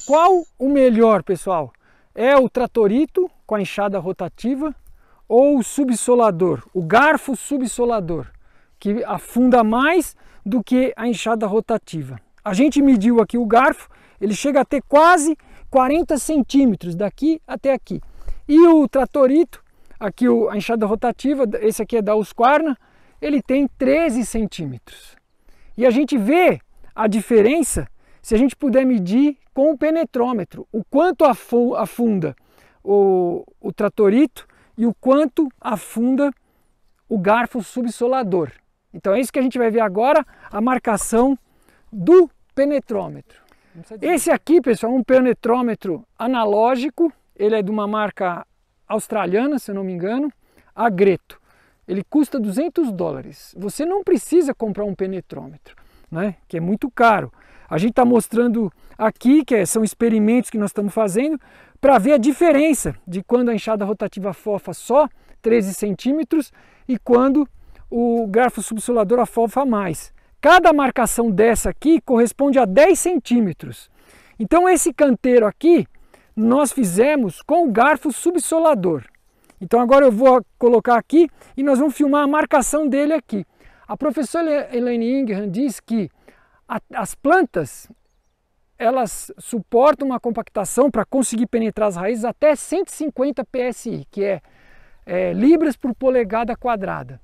Qual o melhor, pessoal? É o tratorito com a enxada rotativa ou o subsolador, o garfo subsolador, que afunda mais do que a enxada rotativa? A gente mediu aqui o garfo, ele chega a ter quase 40 centímetros daqui até aqui. E o tratorito, aqui a enxada rotativa, esse aqui é da Husqvarna, ele tem 13 centímetros. E a gente vê a diferença se a gente puder medir com o penetrômetro, o quanto afunda o tratorito e o quanto afunda o garfo subsolador. Então é isso que a gente vai ver agora, a marcação do penetrômetro. Esse aqui, pessoal, é um penetrômetro analógico, ele é de uma marca australiana, se eu não me engano, a Greto. Ele custa $200. Você não precisa comprar um penetrômetro, né? Que é muito caro. A gente está mostrando aqui, são experimentos que nós estamos fazendo, para ver a diferença de quando a enxada rotativa afofa só 13 centímetros e quando o garfo subsolador afofa mais. Cada marcação dessa aqui corresponde a 10 centímetros. Então esse canteiro aqui nós fizemos com o garfo subsolador. Então agora eu vou colocar aqui e nós vamos filmar a marcação dele aqui. A professora Elaine Ingraham diz que as plantas, elas suportam uma compactação para conseguir penetrar as raízes até 150 PSI, que é libras por polegada quadrada.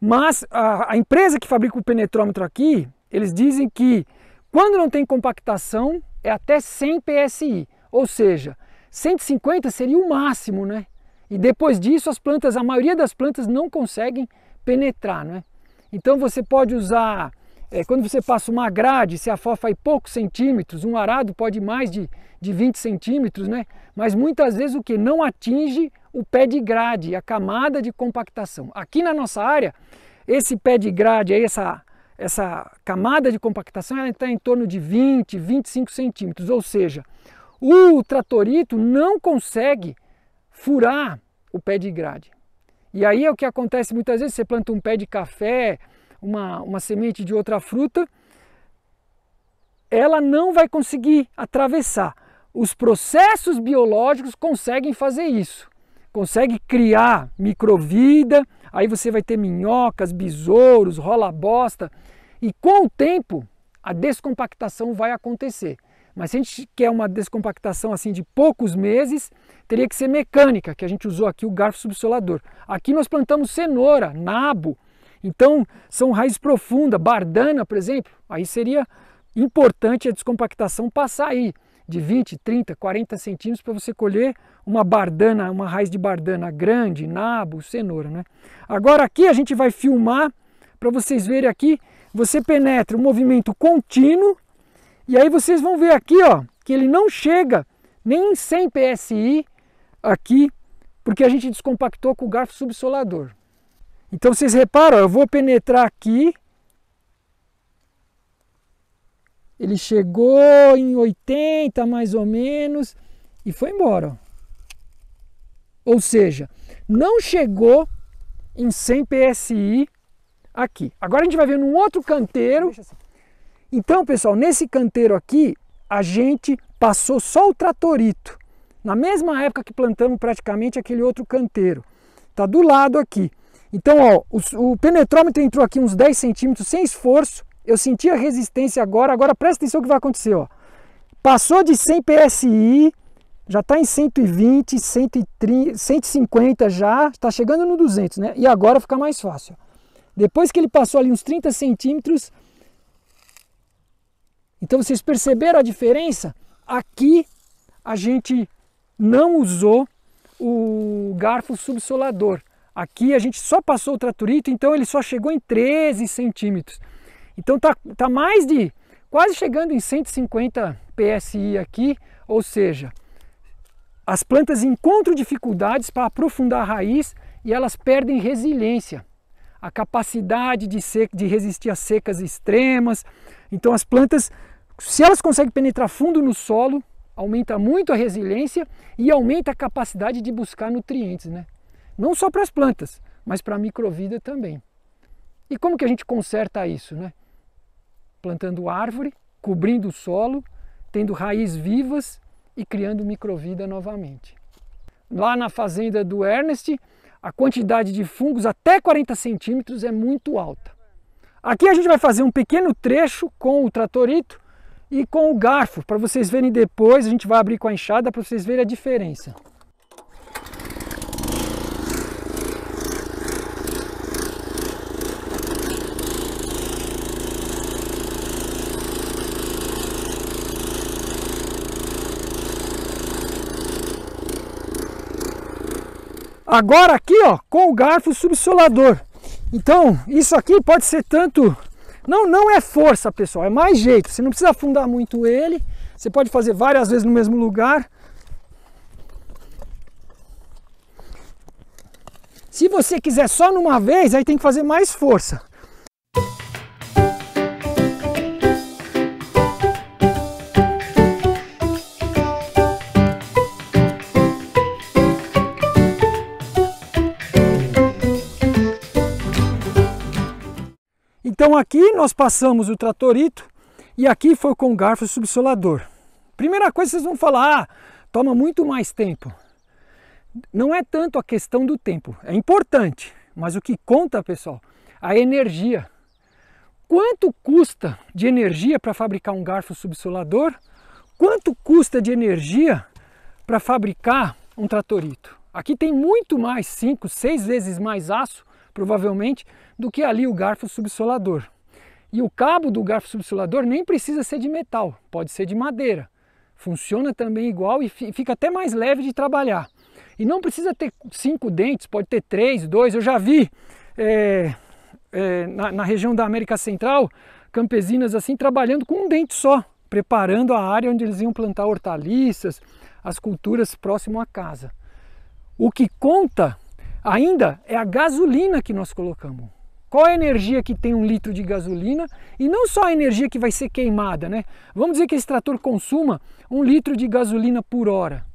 Mas a empresa que fabrica o penetrômetro aqui, eles dizem que quando não tem compactação é até 100 PSI, ou seja, 150 seria o máximo, né? E depois disso a maioria das plantas não conseguem penetrar, né? Então você pode usar, quando você passa uma grade, se afofa aí poucos centímetros, um arado pode ir mais de 20 centímetros, né? Mas muitas vezes o que não atinge o pé de grade, a camada de compactação. Aqui na nossa área, esse pé de grade, aí, essa camada de compactação, ela está em torno de 20, 25 centímetros, ou seja, o tratorito não consegue furar o pé de grade. E aí é o que acontece muitas vezes, você planta um pé de café, uma semente de outra fruta, ela não vai conseguir atravessar. Os processos biológicos conseguem fazer isso. Consegue criar microvida, aí você vai ter minhocas, besouros, rola-bosta, e com o tempo a descompactação vai acontecer. Mas se a gente quer uma descompactação assim de poucos meses, teria que ser mecânica, que a gente usou aqui o garfo subsolador. Aqui nós plantamos cenoura, nabo, então são raízes profundas, bardana, por exemplo, aí seria importante a descompactação passar aí de 20, 30, 40 centímetros para você colher uma bardana, uma raiz de bardana grande, nabo, cenoura, né? Agora aqui a gente vai filmar para vocês verem aqui, você penetra um movimento contínuo e aí vocês vão ver aqui, ó, que ele não chega nem em 100 PSI aqui, porque a gente descompactou com o garfo subsolador. Então vocês reparam, ó, eu vou penetrar aqui, ele chegou em 80 mais ou menos e foi embora. Ou seja, não chegou em 100 PSI aqui. Agora a gente vai ver num outro canteiro. Então, pessoal, nesse canteiro aqui, a gente passou só o tratorito. Na mesma época que plantamos praticamente aquele outro canteiro. Está do lado aqui. Então, ó, o penetrômetro entrou aqui uns 10 centímetros sem esforço. Eu senti a resistência agora presta atenção o que vai acontecer, ó. Passou de 100 PSI, já está em 120, 130, 150 já, está chegando no 200, né? E agora fica mais fácil. Depois que ele passou ali uns 30 centímetros, então vocês perceberam a diferença? Aqui a gente não usou o garfo subsolador. Aqui a gente só passou o tratorito, então ele só chegou em 13 centímetros. Então tá mais de, quase chegando em 150 PSI aqui, ou seja, as plantas encontram dificuldades para aprofundar a raiz e elas perdem resiliência, a capacidade de resistir a secas extremas. Então as plantas, se elas conseguem penetrar fundo no solo, aumenta muito a resiliência e aumenta a capacidade de buscar nutrientes, né? Não só para as plantas, mas para a microvida também. E como que a gente conserta isso, né? Plantando árvore, cobrindo o solo tendo raízes vivas e criando microvida novamente. Lá na fazenda do Ernest, a quantidade de fungos até 40 centímetros é muito alta. Aqui a gente vai fazer um pequeno trecho com o tratorito e com o garfo, para vocês verem depois. A gente vai abrir com a enxada para vocês verem a diferença. Agora aqui, ó, com o garfo subsolador. Então, isso aqui pode ser tanto... Não é força, pessoal, é mais jeito. Você não precisa afundar muito ele. Você pode fazer várias vezes no mesmo lugar. Se você quiser só numa vez, aí tem que fazer mais força. Então aqui nós passamos o tratorito e aqui foi com o garfo subsolador. Primeira coisa, vocês vão falar, toma muito mais tempo. Não é tanto a questão do tempo, é importante, mas o que conta, pessoal, a energia. Quanto custa de energia para fabricar um garfo subsolador? Quanto custa de energia para fabricar um tratorito? Aqui tem muito mais, 5, 6 vezes mais aço, provavelmente, do que ali o garfo subsolador. E o cabo do garfo subsolador nem precisa ser de metal, pode ser de madeira. Funciona também igual e fica até mais leve de trabalhar. E não precisa ter 5 dentes, pode ter 3, 2. Eu já vi na região da América Central, campesinas assim trabalhando com um dente só, preparando a área onde eles iam plantar hortaliças, as culturas próximo à casa. O que conta ainda é a gasolina que nós colocamos. Qual é a energia que tem 1 litro de gasolina? E não só a energia que vai ser queimada, né? Vamos dizer que esse trator consuma 1 litro de gasolina por hora.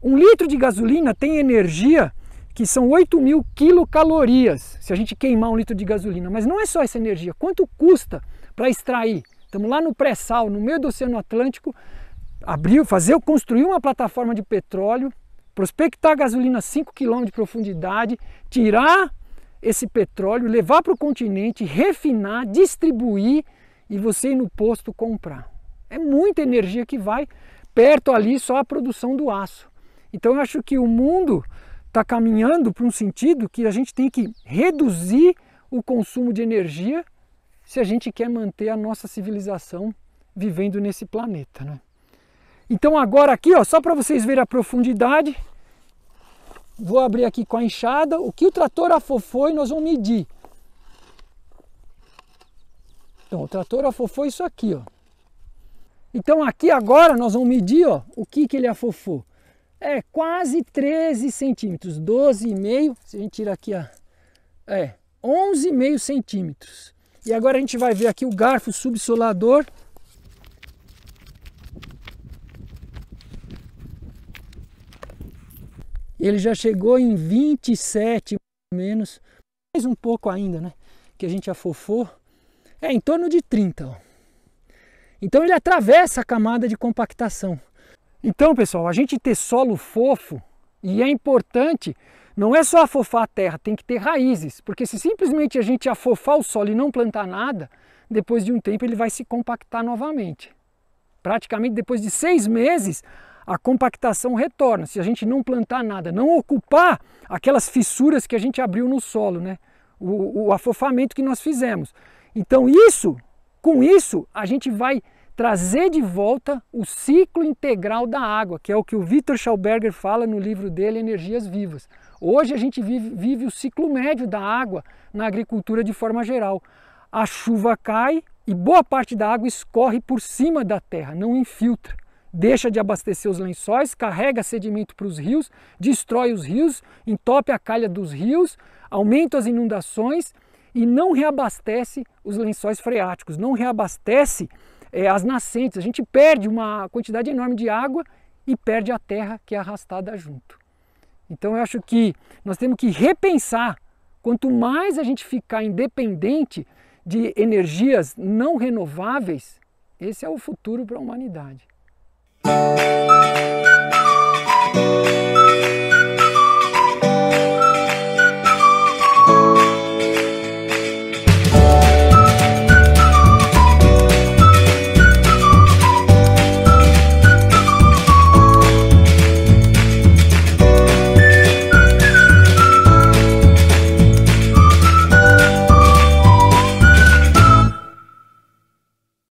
1 litro de gasolina tem energia que são 8.000 quilocalorias, se a gente queimar 1 litro de gasolina. Mas não é só essa energia. Quanto custa para extrair? Estamos lá no pré-sal, no meio do Oceano Atlântico, construir uma plataforma de petróleo, prospectar a gasolina a 5 km de profundidade, tirar esse petróleo, levar para o continente, refinar, distribuir e você ir no posto comprar. É muita energia que vai perto ali só a produção do aço. Então eu acho que o mundo está caminhando para um sentido que a gente tem que reduzir o consumo de energia se a gente quer manter a nossa civilização vivendo nesse planeta, né? Então agora aqui, ó, só para vocês verem a profundidade, vou abrir aqui com a enxada, o que o trator afofou e nós vamos medir. Então o trator afofou isso aqui, ó. Então aqui agora nós vamos medir, ó, o que ele afofou. É quase 13 centímetros, 12,5, se a gente tirar aqui, 11,5 centímetros. E agora a gente vai ver aqui o garfo subsolador. Ele já chegou em 27, menos, mais um pouco ainda, né? Que a gente afofou. Em torno de 30, ó. Então ele atravessa a camada de compactação. Então, pessoal, a gente ter solo fofo, e é importante, não é só afofar a terra, tem que ter raízes. Porque se simplesmente a gente afofar o solo e não plantar nada, depois de um tempo ele vai se compactar novamente. Praticamente depois de 6 meses, a compactação retorna, se a gente não plantar nada, não ocupar aquelas fissuras que a gente abriu no solo, né? O afofamento que nós fizemos. Então com isso, a gente vai trazer de volta o ciclo integral da água, que é o que o Victor Schauberger fala no livro dele, Energias Vivas. Hoje a gente vive o ciclo médio da água na agricultura de forma geral. A chuva cai e boa parte da água escorre por cima da terra, não infiltra. Deixa de abastecer os lençóis, carrega sedimento para os rios, destrói os rios, entope a calha dos rios, aumenta as inundações e não reabastece os lençóis freáticos, não reabastece as nascentes. A gente perde uma quantidade enorme de água e perde a terra que é arrastada junto. Então eu acho que nós temos que repensar, quanto mais a gente ficar independente de energias não renováveis, Esse é o futuro para a humanidade.